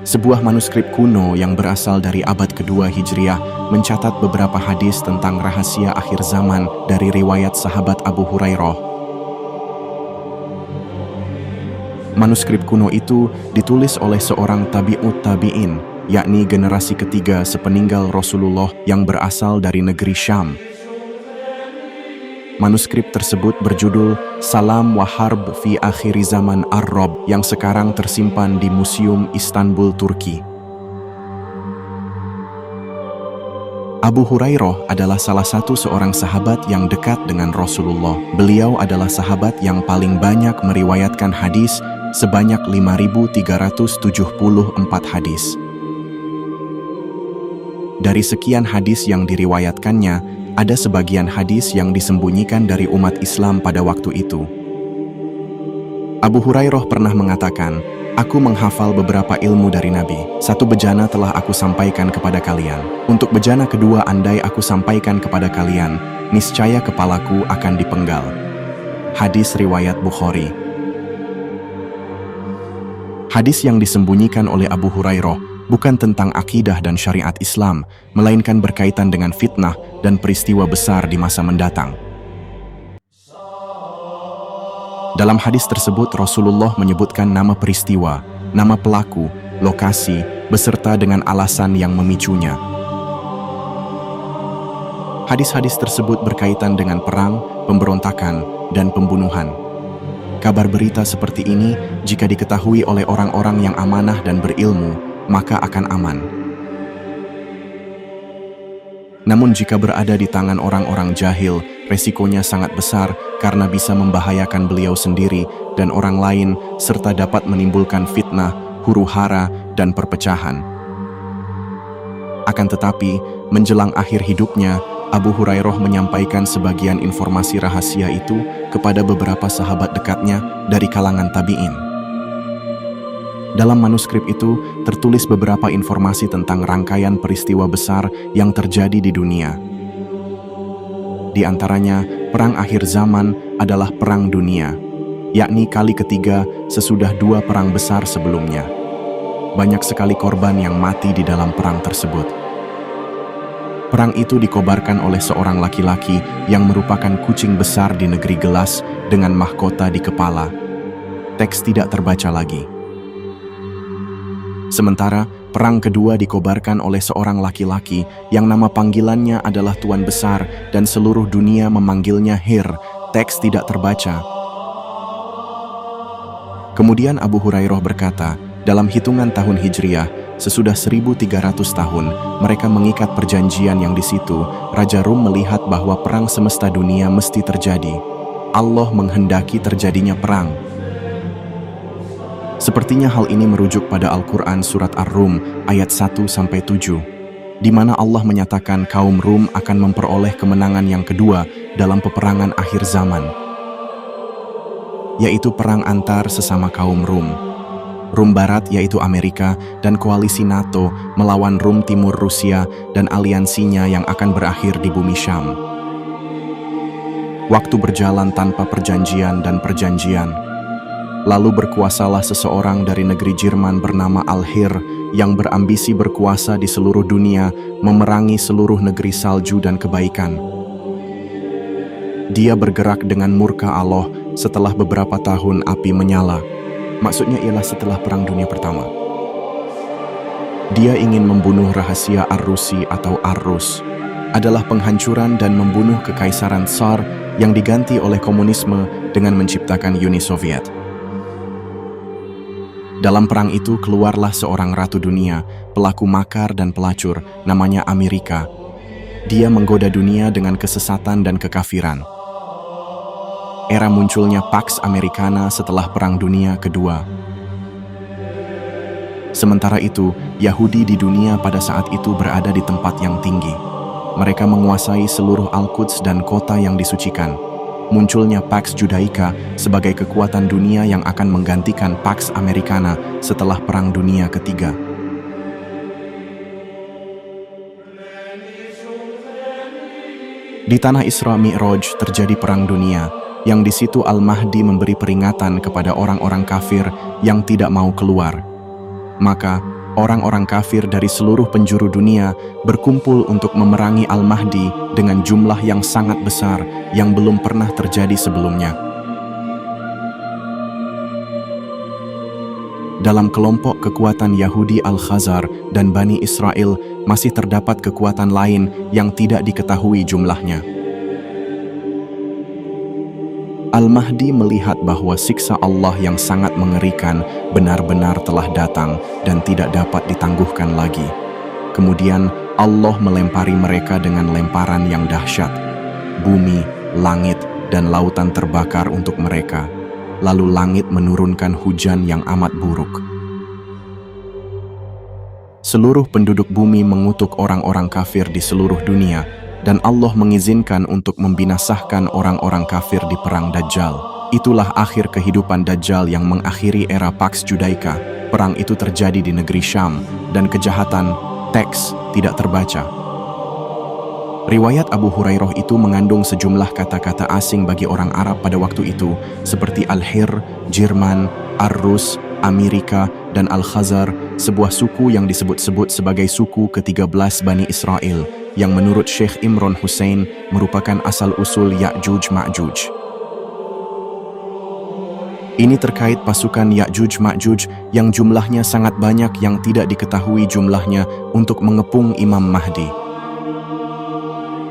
Sebuah manuskrip kuno yang berasal dari abad kedua Hijriah mencatat beberapa hadis tentang rahasia akhir zaman dari riwayat sahabat Abu Hurairah. Manuskrip kuno itu ditulis oleh seorang tabi'ut tabi'in, yakni generasi ketiga sepeninggal Rasulullah yang berasal dari negeri Syam. Manuskrip tersebut berjudul Salam wa Harb fi Akhiri Zaman Ar-Rob yang sekarang tersimpan di Museum Istanbul, Turki. Abu Hurairah adalah salah satu seorang sahabat yang dekat dengan Rasulullah. Beliau adalah sahabat yang paling banyak meriwayatkan hadis sebanyak 5.374 hadis. Dari sekian hadis yang diriwayatkannya, ada sebagian hadis yang disembunyikan dari umat Islam pada waktu itu. Abu Hurairah pernah mengatakan, "Aku menghafal beberapa ilmu dari Nabi. Satu bejana telah aku sampaikan kepada kalian. Untuk bejana kedua andai aku sampaikan kepada kalian, niscaya kepalaku akan dipenggal." Hadis riwayat Bukhari. Hadis yang disembunyikan oleh Abu Hurairah bukan tentang akidah dan syariat Islam, melainkan berkaitan dengan fitnah dan peristiwa besar di masa mendatang. Dalam hadis tersebut, Rasulullah menyebutkan nama peristiwa, nama pelaku, lokasi, beserta dengan alasan yang memicunya. Hadis-hadis tersebut berkaitan dengan perang, pemberontakan, dan pembunuhan. Kabar berita seperti ini, jika diketahui oleh orang-orang yang amanah dan berilmu, maka akan aman. Namun jika berada di tangan orang-orang jahil, resikonya sangat besar karena bisa membahayakan beliau sendiri dan orang lain, serta dapat menimbulkan fitnah, huru-hara, dan perpecahan. Akan tetapi, menjelang akhir hidupnya, Abu Hurairah menyampaikan sebagian informasi rahasia itu kepada beberapa sahabat dekatnya dari kalangan tabi'in. Dalam manuskrip itu tertulis beberapa informasi tentang rangkaian peristiwa besar yang terjadi di dunia. Di antaranya, perang akhir zaman adalah perang dunia, yakni kali ketiga sesudah dua perang besar sebelumnya. Banyak sekali korban yang mati di dalam perang tersebut. Perang itu dikobarkan oleh seorang laki-laki yang merupakan kucing besar di negeri Gelas dengan mahkota di kepala. Teks tidak terbaca lagi. Sementara, perang kedua dikobarkan oleh seorang laki-laki yang nama panggilannya adalah Tuan Besar dan seluruh dunia memanggilnya Hir. Teks tidak terbaca. Kemudian Abu Hurairah berkata, dalam hitungan tahun Hijriah, sesudah 1.300 tahun, mereka mengikat perjanjian yang di situ, Raja Rum melihat bahwa perang semesta dunia mesti terjadi. Allah menghendaki terjadinya perang. Sepertinya hal ini merujuk pada Al-Quran Surat Ar-Rum ayat 1-7, di mana Allah menyatakan kaum Rum akan memperoleh kemenangan yang kedua dalam peperangan akhir zaman, yaitu perang antar sesama kaum Rum. Rum Barat yaitu Amerika dan koalisi NATO melawan Rum Timur Rusia dan aliansinya yang akan berakhir di bumi Syam. Waktu berjalan tanpa perjanjian dan perjanjian. Lalu berkuasalah seseorang dari negeri Jerman bernama Al-Hir yang berambisi berkuasa di seluruh dunia, memerangi seluruh negeri salju dan kebaikan. Dia bergerak dengan murka Allah setelah beberapa tahun api menyala. Maksudnya ialah setelah Perang Dunia Pertama. Dia ingin membunuh rahasia Ar-Rusi atau Ar-Rus, adalah penghancuran dan membunuh kekaisaran Tsar yang diganti oleh komunisme dengan menciptakan Uni Soviet. Dalam perang itu keluarlah seorang ratu dunia, pelaku makar dan pelacur, namanya Amerika. Dia menggoda dunia dengan kesesatan dan kekafiran. Era munculnya Pax Americana setelah Perang Dunia Kedua. Sementara itu, Yahudi di dunia pada saat itu berada di tempat yang tinggi. Mereka menguasai seluruh Al-Quds dan kota yang disucikan. Munculnya Pax Judaica sebagai kekuatan dunia yang akan menggantikan Pax Americana setelah Perang Dunia Ketiga. Di tanah Isra Mi'raj terjadi Perang Dunia, yang di situ Al-Mahdi memberi peringatan kepada orang-orang kafir yang tidak mau keluar. Maka, Orang-orang kafir dari seluruh penjuru dunia berkumpul untuk memerangi Al-Mahdi dengan jumlah yang sangat besar yang belum pernah terjadi sebelumnya. Dalam kelompok kekuatan Yahudi Al-Khazar dan Bani Israel masih terdapat kekuatan lain yang tidak diketahui jumlahnya. Al-Mahdi melihat bahwa siksa Allah yang sangat mengerikan benar-benar telah datang dan tidak dapat ditangguhkan lagi. Kemudian Allah melempari mereka dengan lemparan yang dahsyat. Bumi, langit, dan lautan terbakar untuk mereka. Lalu langit menurunkan hujan yang amat buruk. Seluruh penduduk bumi mengutuk orang-orang kafir di seluruh dunia, dan Allah mengizinkan untuk membinasahkan orang-orang kafir di perang Dajjal. Itulah akhir kehidupan Dajjal yang mengakhiri era Pax Judaica. Perang itu terjadi di negeri Syam, dan kejahatan teks tidak terbaca. Riwayat Abu Hurairah itu mengandung sejumlah kata-kata asing bagi orang Arab pada waktu itu, seperti Al-Hir, Jerman, Ar-Rus, Amerika, dan Al-Khazar, sebuah suku yang disebut-sebut sebagai suku ke-13 Bani Israel, yang menurut Syekh Imran Hussein merupakan asal-usul Ya'juj Ma'juj. Ini terkait pasukan Ya'juj Ma'juj yang jumlahnya sangat banyak yang tidak diketahui jumlahnya untuk mengepung Imam Mahdi.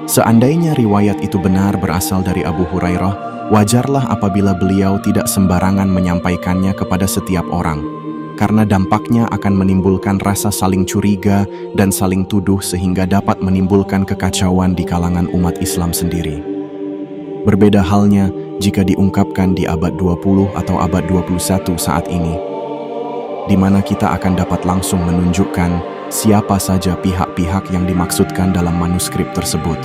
Seandainya riwayat itu benar berasal dari Abu Hurairah, wajarlah apabila beliau tidak sembarangan menyampaikannya kepada setiap orang, karena dampaknya akan menimbulkan rasa saling curiga dan saling tuduh sehingga dapat menimbulkan kekacauan di kalangan umat Islam sendiri. Berbeda halnya jika diungkapkan di abad 20 atau abad 21 saat ini, di mana kita akan dapat langsung menunjukkan siapa saja pihak-pihak yang dimaksudkan dalam manuskrip tersebut.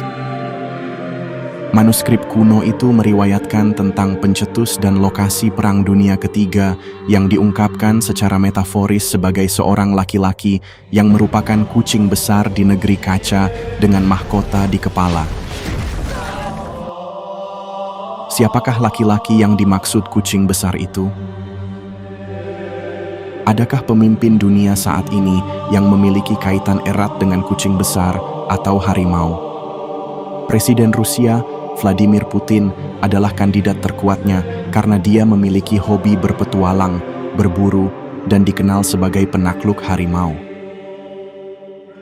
Manuskrip kuno itu meriwayatkan tentang pencetus dan lokasi Perang Dunia Ketiga yang diungkapkan secara metaforis sebagai seorang laki-laki yang merupakan kucing besar di negeri kaca dengan mahkota di kepala. Siapakah laki-laki yang dimaksud kucing besar itu? Adakah pemimpin dunia saat ini yang memiliki kaitan erat dengan kucing besar atau harimau? Presiden Rusia Vladimir Putin adalah kandidat terkuatnya karena dia memiliki hobi berpetualang, berburu, dan dikenal sebagai penakluk harimau.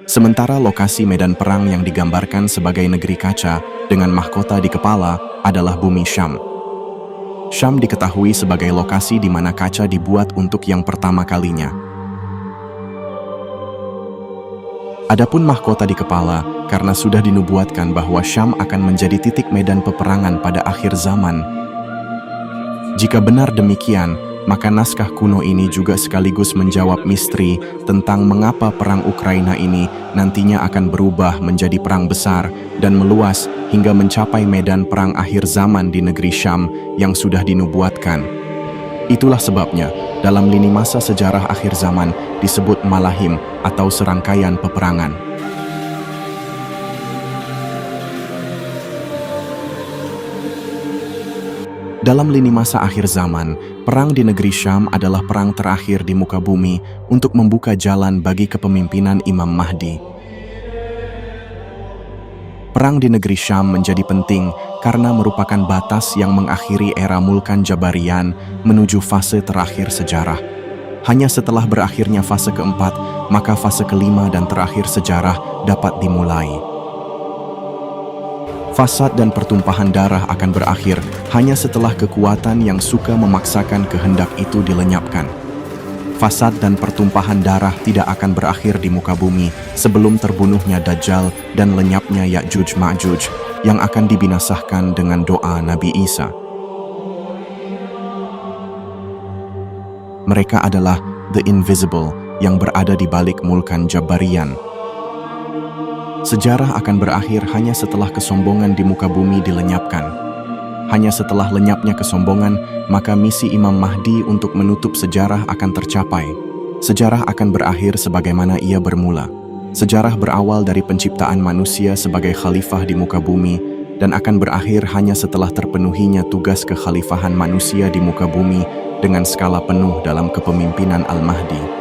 Sementara lokasi medan perang yang digambarkan sebagai negeri kaca dengan mahkota di kepala adalah bumi Syam. Syam diketahui sebagai lokasi di mana kaca dibuat untuk yang pertama kalinya. Adapun mahkota di kepala, karena sudah dinubuatkan bahwa Syam akan menjadi titik medan peperangan pada akhir zaman. Jika benar demikian, maka naskah kuno ini juga sekaligus menjawab misteri tentang mengapa perang Ukraina ini nantinya akan berubah menjadi perang besar dan meluas hingga mencapai medan perang akhir zaman di negeri Syam yang sudah dinubuatkan. Itulah sebabnya, dalam lini masa sejarah akhir zaman disebut Malahim atau serangkaian peperangan. Dalam lini masa akhir zaman, perang di negeri Syam adalah perang terakhir di muka bumi untuk membuka jalan bagi kepemimpinan Imam Mahdi. Perang di negeri Syam menjadi penting karena merupakan batas yang mengakhiri era Mulkan Jabarian menuju fase terakhir sejarah. Hanya setelah berakhirnya fase keempat, maka fase kelima dan terakhir sejarah dapat dimulai. Fasad dan pertumpahan darah akan berakhir hanya setelah kekuatan yang suka memaksakan kehendak itu dilenyapkan. Fasad dan pertumpahan darah tidak akan berakhir di muka bumi sebelum terbunuhnya Dajjal dan lenyapnya Ya'juj Ma'juj yang akan dibinasahkan dengan doa Nabi Isa. Mereka adalah The Invisible yang berada di balik Mulkan Jabarian. Sejarah akan berakhir hanya setelah kesombongan di muka bumi dilenyapkan. Hanya setelah lenyapnya kesombongan, maka misi Imam Mahdi untuk menutup sejarah akan tercapai. Sejarah akan berakhir sebagaimana ia bermula. Sejarah berawal dari penciptaan manusia sebagai khalifah di muka bumi dan akan berakhir hanya setelah terpenuhinya tugas kekhalifahan manusia di muka bumi dengan skala penuh dalam kepemimpinan Al-Mahdi.